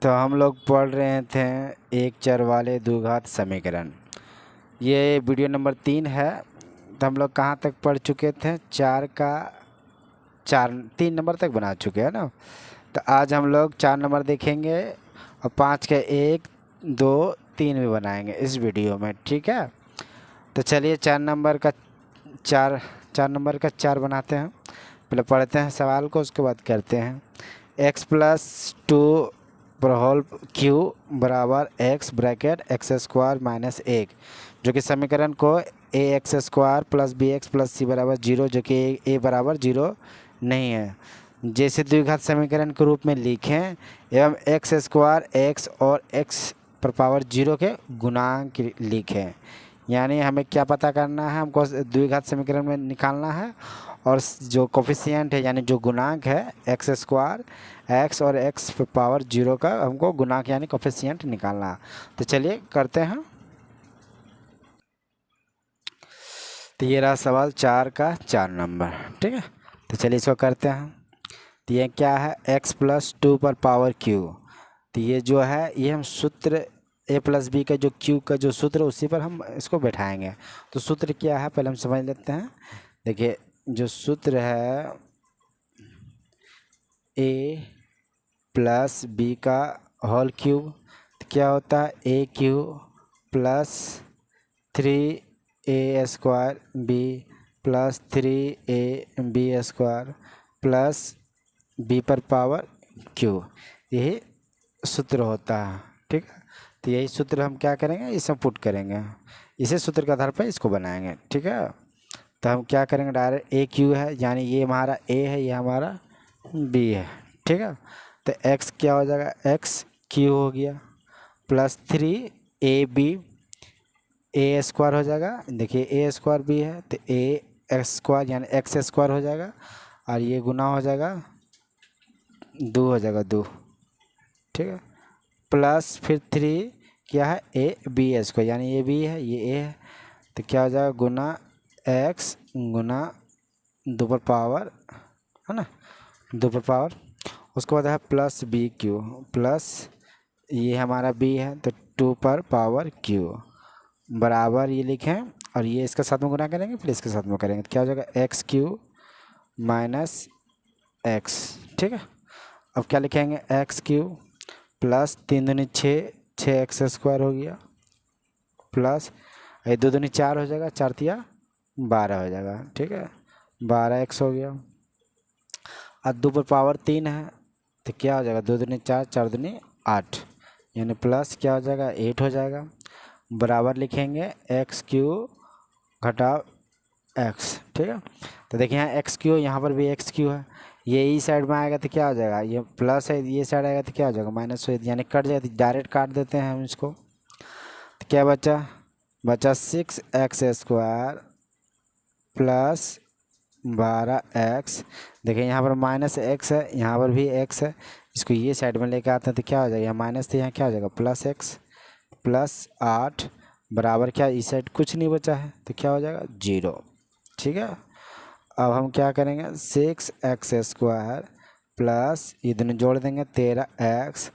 तो हम लोग पढ़ रहे थे एक चर वाले द्विघात समीकरण। ये वीडियो नंबर 3 है। तो हम लोग कहाँ तक पढ़ चुके थे? 3 नंबर तक बना चुके हैं ना। तो आज हम लोग 4 नंबर देखेंगे और 5 के 1 2 3 भी बनाएंगे इस वीडियो में, ठीक है। तो चलिए 4 नंबर का 4 बनाते हैं। पहले पढ़ते हैं सवाल को, उसके बाद करते हैं। x+2 पर होल क्यू बराबर x ब्रैकेट x² माइनस 1, जो कि समीकरण को ax² plus bx plus c बराबर 0, जो कि a बराबर 0 नहीं है, जैसे द्विघात समीकरण के रूप में लिखें एवं x² x और x पर पावर 0 के गुणांक लिखें। यानी हमें क्या पता करना है? हमको द्विघात समीकरण में निकालना है और जो कोफिशिएंट है यानी जो गुणांक है x² x और x पर पावर 0 का हमको गुणांक यानी कोफिशिएंट निकालना है। तो चलिए करते हैं। तो ये रहा सवाल 4 का 4 नंबर, ठीक है। तो चलिए इसको करते हैं। तो ये क्या है? x+2 पर पावर q। तो ये जो है ये हम सूत्र a प्लस बी का जो q का जो सूत्र उसी पर हम इसको बैठाएंगे। तो सूत्र क्या है पहले हम समझ लेते हैं। देखिए जो सूत्र है a प्लस बी का होल क्यूब, तो क्या होता है a³ plus 3a² b plus 3ab² plus b पर पावर q, यही सूत्र होता है, ठीक है। तो यही सूत्र हम क्या करेंगे, इसमें पुट करेंगे, इसी सूत्र के आधार पर इसको बनाएंगे, ठीक है। तो हम क्या करेंगे, डायरेक्ट a³ है यानी ये हमारा a है, ये हमारा b है, ठीक है। तो x क्या हो जाएगा, x³ हो गया प्लस 3ab a² हो जाएगा। देखिए a² भी है तो a² यानी x² हो जाएगा और ये गुना हो जाएगा 2 हो जाएगा 2, ठीक है। प्लस फिर 3 क्या है ab² यानी ये b है ये a है, तो क्या हो जाएगा गुना x गुना 2 पर पावर, है ना, 2 पर पावर। उसके बाद है प्लस b³ प्लस ये हमारा b है तो 2 पर पावर q बराबर ये लिखें और ये इसके साथ में गुना करेंगे फिर इसके साथ में करेंगे, तो क्या हो जाएगा x³ माइनस x, ठीक है। अब क्या लिखेंगे x³ प्लस 3 दूनी 6 6x² हो गया प्लस ये 2 दूनी 4 हो जाएगा 4 तिया 12 हो जाएगा, ठीक है, 12x हो गया। अब 2 पर पावर 3 है तो क्या हो जाएगा 2 दूनी 4 4 दूनी 8 यानी प्लस क्या हो जाएगा 8 हो जाएगा। बराबर लिखेंगे x³ घटाव x, ठीक है। तो देखिए यहाँ x³ यहाँ पर भी x³ है, ये इस साइड में आएगा तो क्या हो जाएगा, ये प्लस है, ये साइड आएगा तो क्या हो जाएगा माइनस हो, यानी कट जाएगा। तो डायरेक्ट काट देते हैं हम इसको। तो क्या बचा 6x² प्लस 12x। देखिए यहाँ पर माइनस x है, यहाँ पर भी x है, इसको ये साइड में लेके आते हैं तो क्या हो जाएगा, यहाँ माइनस तो यहाँ क्या हो जाएगा प्लस x प्लस 8 बराबर क्या, इस साइड कुछ नहीं बचा है तो क्या हो जाएगा 0, ठीक है। अब हम क्या करेंगे 6x² प्लस ये दोनों जोड़ देंगे 13x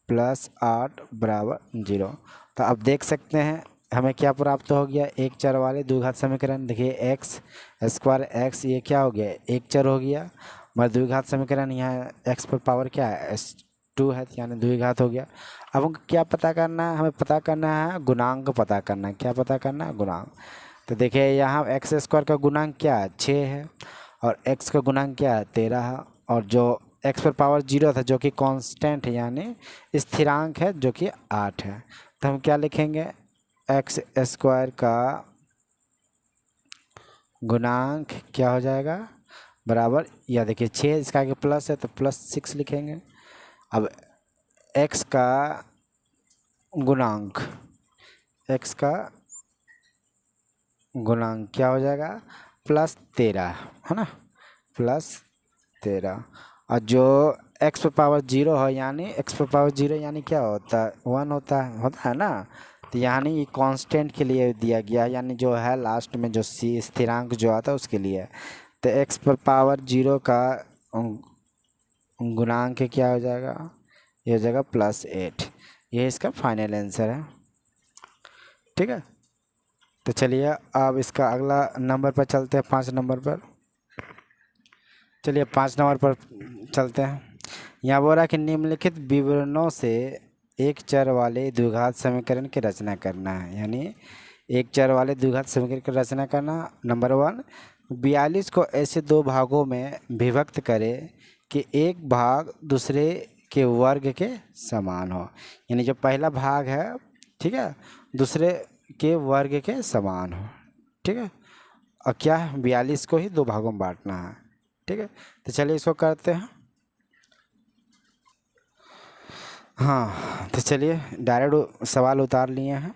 प्लस 8 बराबर 0। तो अब देख सकते हैं हमें क्या प्राप्त हो गया, एक चर वाले द्विघात समीकरण। देखिए x² x ये क्या हो गया एक चर हो गया, मगर द्विघात समीकरण यहाँ x पर पावर क्या है s2 है यानी द्विघात हो गया। अब हमको क्या पता करना है, हमें पता करना है गुणांक पता करना है। क्या पता करना है, गुणांक। तो देखिए यहाँ x² का गुणांक क्या है 6 है और x का गुणांक क्या है 13 है, और जो x पर पावर 0 था जो कि कांस्टेंट है यानी स्थिरांक है जो कि 8 है। तो हम क्या लिखेंगे x² का गुणांक क्या हो जाएगा बराबर, या देखिए 6 इसका आगे प्लस है तो प्लस 6 लिखेंगे। अब x का गुणांक क्या हो जाएगा प्लस 13, है ना, प्लस 13। और जो x पर पावर 0 है यानी x पर पावर 0 यानी क्या होता है 1 होता है ना। तो यानी ये कांस्टेंट के लिए दिया गया है, यानी जो है लास्ट में जो c स्थिरांक जो आता है उसके लिए। तो x पर पावर 0 का गुणांक क्या हो जाएगा ये हो जाएगा +8। ये इसका फाइनल आंसर है, ठीक है। तो चलिए अब इसका अगला नंबर पर चलते हैं, 5 नंबर पर। चलिए 5 नंबर पर चलते हैं। यहाँ बोल रहा है कि निम्नलिखित विवरणों से एक चर वाले द्विघात समीकरण की रचना करना है, यानी एक चर वाले द्विघात समीकरण की रचना करना। नंबर 1, 42 को ऐसे दो भागों में विभक्त करें कि एक भाग दूसरे के वर्ग के समान हो, यानी जो पहला भाग है, ठीक है, दूसरे के वर्ग के समान हो, ठीक है। और क्या है, 42 को ही दो भागों में बांटना है, ठीक है। तो चलिए इसको करते हैं। हाँ, तो चलिए डायरेक्ट सवाल उतार लिए हैं,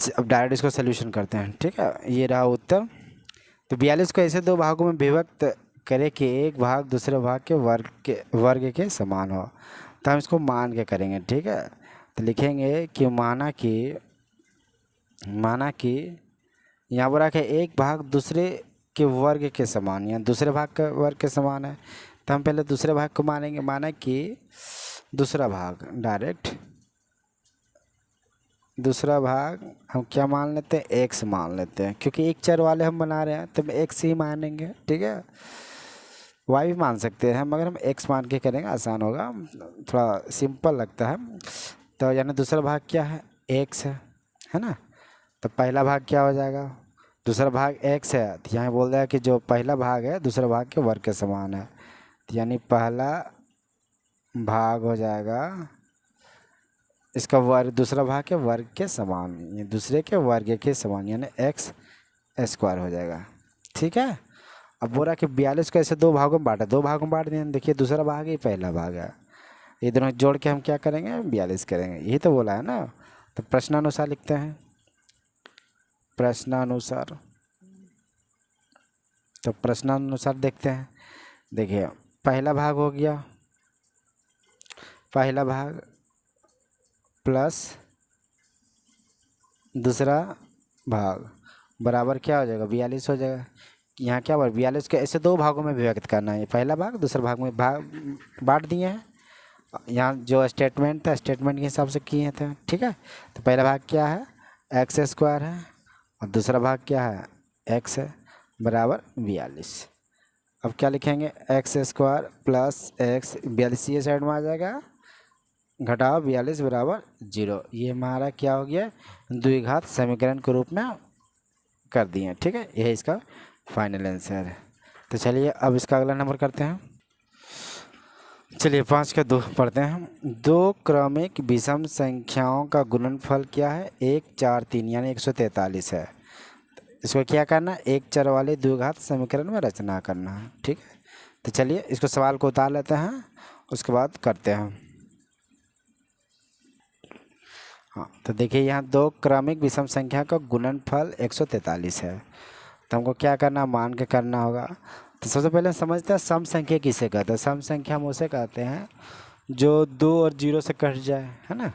अब डायरेक्ट इसको सलूशन करते हैं, ठीक है। ये रहा उत्तर। तो 42 को ऐसे दो भागों में विभक्त करें कि एक भाग दूसरे भाग के वर्ग के समान हो। तो हम इसको मान के करेंगे, ठीक है। तो लिखेंगे कि माना कि यहाँ पर रखे एक भाग दूसरे के वर्ग के समान, या दूसरे भाग का वर्ग के समान है। तो हम पहले दूसरे भाग को मानेंगे, माना कि दूसरा भाग, डायरेक्ट दूसरा भाग हम क्या मान लेते हैं, एक्स मान लेते हैं, क्योंकि एक चर वाले हम बना रहे हैं तो हम एक्स ही मानेंगे, ठीक है। वाई भी मान सकते हैं मगर हम एक्स मान के करेंगे, आसान होगा, थोड़ा सिंपल लगता है। तो यानी दूसरा भाग क्या है, एक्स है ना। तो पहला भाग क्या हो जाएगा, दूसरा भाग एक्स है, तो यहाँ बोल रहा है कि जो पहला भाग है दूसरे भाग के वर्ग के समान है, तो यानी पहला भाग हो जाएगा इसका वर्ग दूसरा भाग के वर्ग के समान, ये दूसरे के वर्ग के समान, यानी एक्स स्क्वायर हो जाएगा, ठीक है। अब बोला कि 42 को ऐसे दो भागों में बांटा, दो भागों में बांट दिया, देखिए दूसरा भाग ही पहला भाग है, ये दोनों जोड़ के हम क्या करेंगे, 42 करेंगे, यही तो बोला है ना। तो प्रश्नानुसार लिखते हैं, प्रश्नानुसार। तो प्रश्नानुसार देखते हैं, देखिए पहला भाग हो गया, पहला भाग प्लस दूसरा भाग बराबर क्या हो जाएगा, 42 हो जाएगा। यहाँ क्या बोला, 42 को ऐसे दो भागों में विभक्त करना है, पहला भाग दूसरा भाग में बांट दिए हैं। यहाँ जो स्टेटमेंट था स्टेटमेंट के हिसाब से किए थे, ठीक है। तो पहला भाग क्या है, एक्स स्क्वायर है, और दूसरा भाग क्या है, एक्स है, बराबर 42। अब क्या लिखेंगे, एक्स स्क्वायर प्लस एक्स, 42 ये साइड में आ जाएगा, घटाओ 42 बराबर 0। ये हमारा क्या हो गया, द्विघात समीकरण के रूप में कर दिए, ठीक है। यही इसका फाइनल आंसर है। तो चलिए अब इसका अगला नंबर करते हैं। चलिए 5 का 2 पढ़ते हैं। दो क्रमिक विषम संख्याओं का गुणनफल क्या है, 1 4 3 यानी 143 है। इसको क्या करना, एक चर वाले द्विघात समीकरण में रचना करना है, ठीक है। तो चलिए इसको सवाल को उतार लेते हैं, उसके बाद करते हैं। हाँ, तो देखिए यहाँ दो क्रमिक विषम संख्या का गुणनफल 143 है, तो हमको क्या करना, मान के करना होगा। तो सबसे पहले समझते हैं सम संख्या किसे कहते हैं। सम संख्या हम उसे कहते हैं जो 2 और 0 से कट जाए, है ना,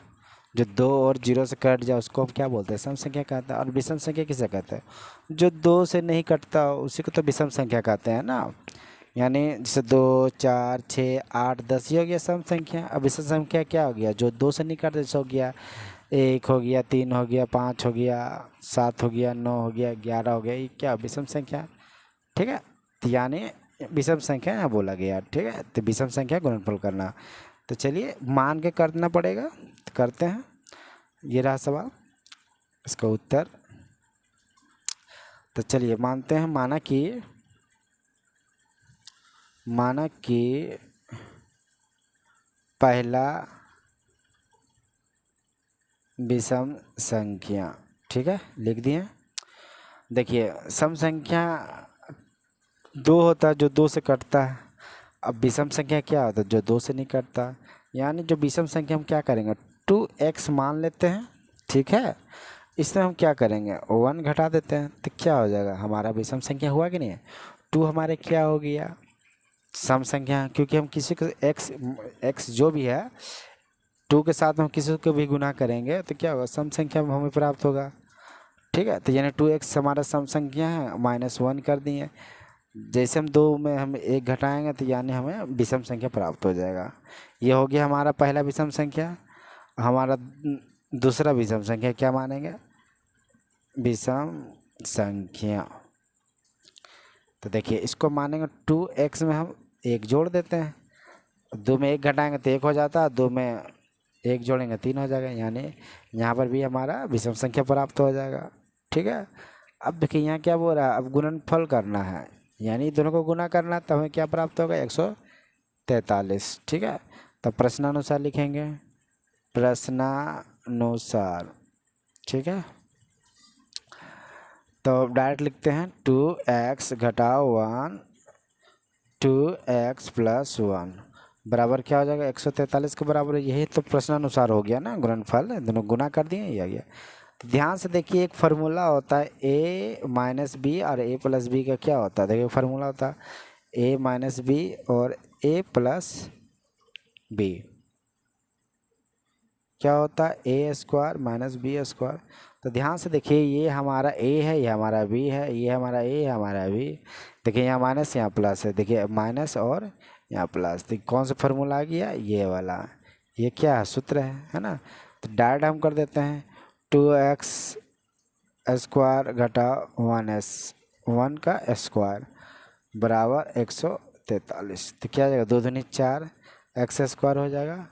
जो 2 और 0 से कट जाए उसको हम क्या बोलते हैं, सम संख्या कहते हैं। और विषम संख्या किसे कहते हैं, जो 2 से नहीं कटता उसी को तो विषम संख्या कहते हैं ना। यानी जैसे 2 4 6 8 10 ये हो गया सम संख्या। अब विषम संख्या क्या हो गया, जो 2 से नहीं कटता, जैसे हो गया 1 हो गया, 3 हो गया, 5 हो गया, 7 हो गया, 9 हो गया, 11 हो गया, ये क्या विषम संख्या, ठीक है। तो यानी विषम संख्या यहाँ बोला गया, ठीक है। तो विषम संख्या गुणनफल करना, तो चलिए मान के करना पड़ेगा, तो करते हैं। ये रहा सवाल, इसका उत्तर। तो चलिए मानते हैं, माना कि पहला विषम संख्या, ठीक है, लिख दिए। देखिए सम संख्या 2 होता है जो 2 से कटता है, अब विषम संख्या क्या होता है, जो 2 से नहीं कटता। यानी जो विषम संख्या हम क्या करेंगे, 2x मान लेते हैं, ठीक है। इसमें हम क्या करेंगे, 1 घटा देते हैं, तो क्या हो जाएगा, हमारा विषम संख्या हुआ कि नहीं है। 2 हमारे क्या हो गया, सम संख्या, क्योंकि हम किसी को x जो भी है 2 के साथ हम किसी को भी गुना करेंगे तो क्या होगा, सम संख्या में हमें प्राप्त होगा, ठीक है। तो यानी 2x हमारा सम संख्या है, -1 कर दिए, जैसे हम 2 में हम 1 घटाएंगे तो यानी हमें विषम संख्या प्राप्त हो जाएगा। ये हो गया हमारा पहला विषम संख्या। हमारा दूसरा विषम संख्या क्या मानेंगे? विषम संख्या। तो देखिए इसको मानेंगे 2x में हम 1 जोड़ देते हैं, 2 में 1 घटाएंगे तो 1 हो जाता है, 2 में 1 जोड़ेंगे 3 हो जाएगा, यानी यहाँ पर भी हमारा विषम संख्या प्राप्त हो जाएगा। ठीक है। अब देखिए यहाँ क्या बोल रहा है, अब गुणनफल करना है, यानी दोनों को गुना करना है, तो हमें क्या प्राप्त होगा? 143। ठीक है। तो प्रश्नानुसार लिखेंगे, प्रश्नानुसार। ठीक है। तो डायरेक्ट लिखते हैं 2x घटाओ 1, 2x + 1 बराबर क्या हो जाएगा? 143 के बराबर। यही तो प्रश्नानुसार हो गया ना, गुणनफल, दोनों गुना कर दिए, ये आ गया। तो ध्यान से देखिए, एक फार्मूला होता है a - b और a + b का क्या होता है? देखिए फार्मूला होता है a - b और a + b। क्या होता है? a² - b²। तो ध्यान से देखिए, ये हमारा a है, ये हमारा b है, ये हमारा a है, हमारा b। देखिए यहाँ माइनस, यहाँ प्लस है, देखिए माइनस और यहाँ प्लस। तो कौन सा फार्मूला आ गया? ये वाला। ये क्या है? सूत्र है ना। तो डायरेक्ट हम कर देते हैं 2x² घटा 1 का स्क्वायर बराबर 143। तो क्या आ जाएगा? 2 दूनी 4, x² हो जाएगा।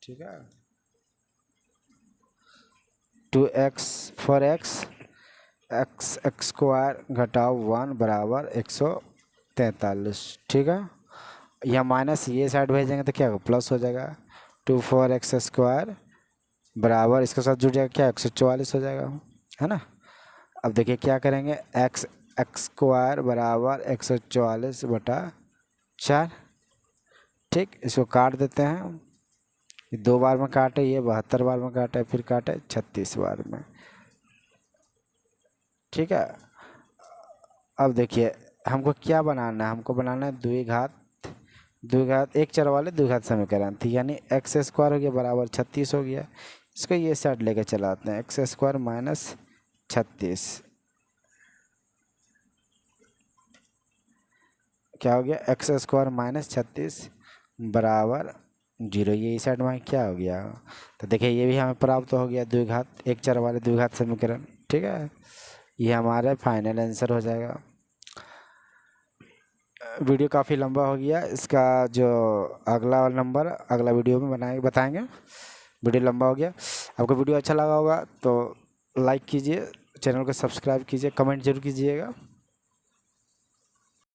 ठीक है। 2x 4x x² घटाओ 1 बराबर 143। ठीक है। यह माइनस ये साइड भेजेंगे तो क्या होगा? प्लस हो जाएगा। 2 4x² बराबर इसके साथ जुड़ जाएगा क्या? 144 हो जाएगा, है ना। अब देखिए क्या करेंगे, x² बराबर 144/4। ठीक, इसको काट देते हैं। ये 2 बार में काटे, ये 72 बार में काटे, फिर काटे 36 बार में। ठीक है। अब देखिए हमको क्या बनाना है? हमको बनाना है द्विघात एक चर वाले द्विघात समीकरण थी, यानी x² हो गया बराबर 36 हो गया। इसको ये साइड लेके चलाते हैं, x² - 36 क्या हो गया? x² - 36 बराबर 0। ये इस साइड में क्या हो गया? तो देखिए ये भी हमें प्राप्त हो गया, द्विघात एक चर वाले द्विघात समीकरण। ठीक है। ये हमारा फाइनल आंसर हो जाएगा। वीडियो काफ़ी लंबा हो गया, इसका जो अगला नंबर अगला वीडियो में बताएंगे। वीडियो लंबा हो गया। आपको वीडियो अच्छा लगा होगा तो लाइक कीजिए, चैनल को सब्सक्राइब कीजिए, कमेंट जरूर कीजिएगा।